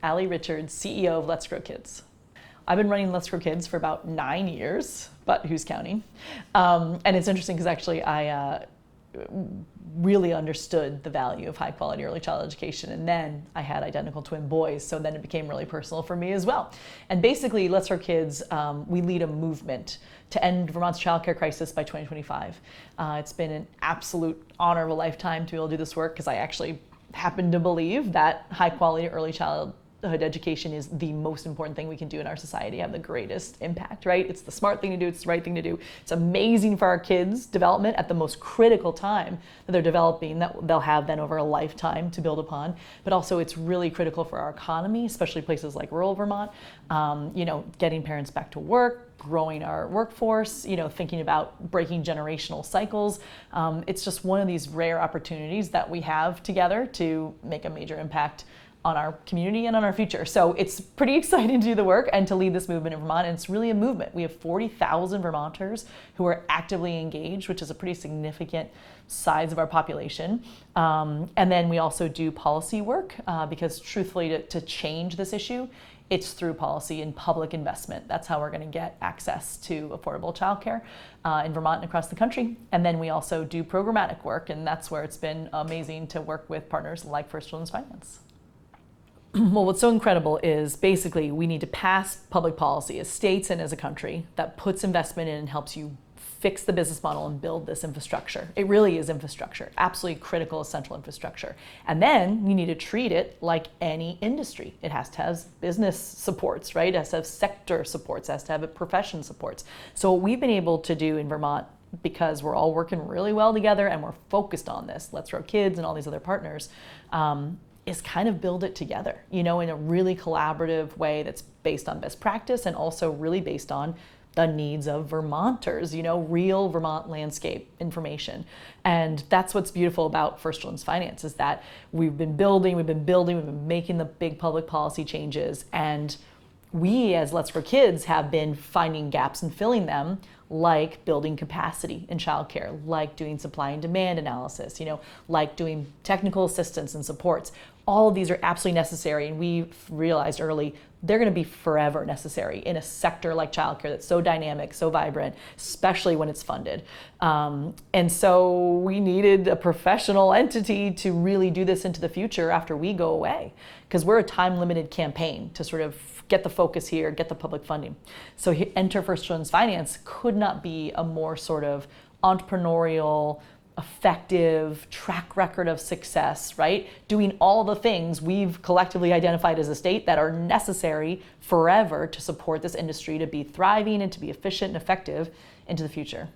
Aly Richards, CEO of Let's Grow Kids. I've been running Let's Grow Kids for about 9 years, but who's counting? And it's interesting because actually I really understood the value of high quality early child education, and then I had identical twin boys, so then it became really personal for me as well. And basically, Let's Grow Kids, we lead a movement to end Vermont's childcare crisis by 2025. It's been an absolute honor of a lifetime to be able to do this work because I actually happen to believe that high quality early childhood education is the most important thing we can do in our society, have the greatest impact, right? It's the smart thing to do, it's the right thing to do. It's amazing for our kids' development at the most critical time that they're developing, that they'll have then over a lifetime to build upon. But also it's really critical for our economy, especially places like rural Vermont, getting parents back to work, growing our workforce, thinking about breaking generational cycles. It's just one of these rare opportunities that we have together to make a major impact on our community and on our future. So it's pretty exciting to do the work and to lead this movement in Vermont. And it's really a movement. We have 40,000 Vermonters who are actively engaged, which is a pretty significant size of our population. And then we also do policy work because truthfully, to change this issue, it's through policy and public investment. That's how we're going to get access to affordable childcare in Vermont and across the country. And then we also do programmatic work, and that's where it's been amazing to work with partners like First Children's Finance. Well, what's so incredible is basically we need to pass public policy as states and as a country that puts investment in and helps you fix the business model and build this infrastructure. It really is infrastructure, absolutely critical, essential infrastructure. And then you need to treat it like any industry. It has to have business supports, right? It has to have sector supports, it has to have profession supports. So what we've been able to do in Vermont, because we're all working really well together and we're focused on this, Let's Grow Kids and all these other partners, is kind of build it together, in a really collaborative way that's based on best practice and also really based on the needs of Vermonters, real Vermont landscape information. And that's what's beautiful about First Children's Finance is that we've been making the big public policy changes, and we as Let's Grow Kids have been finding gaps and filling them, like building capacity in childcare, like doing supply and demand analysis, like doing technical assistance and supports. All of these are absolutely necessary, and we realized early they're going to be forever necessary in a sector like childcare that's so dynamic, so vibrant, especially when it's funded. And so we needed a professional entity to really do this into the future after we go away, because we're a time-limited campaign to sort of get the focus here, get the public funding. So enter First Children's Finance could not be a more sort of entrepreneurial, effective track record of success, right? Doing all the things we've collectively identified as a state that are necessary forever to support this industry to be thriving and to be efficient and effective into the future.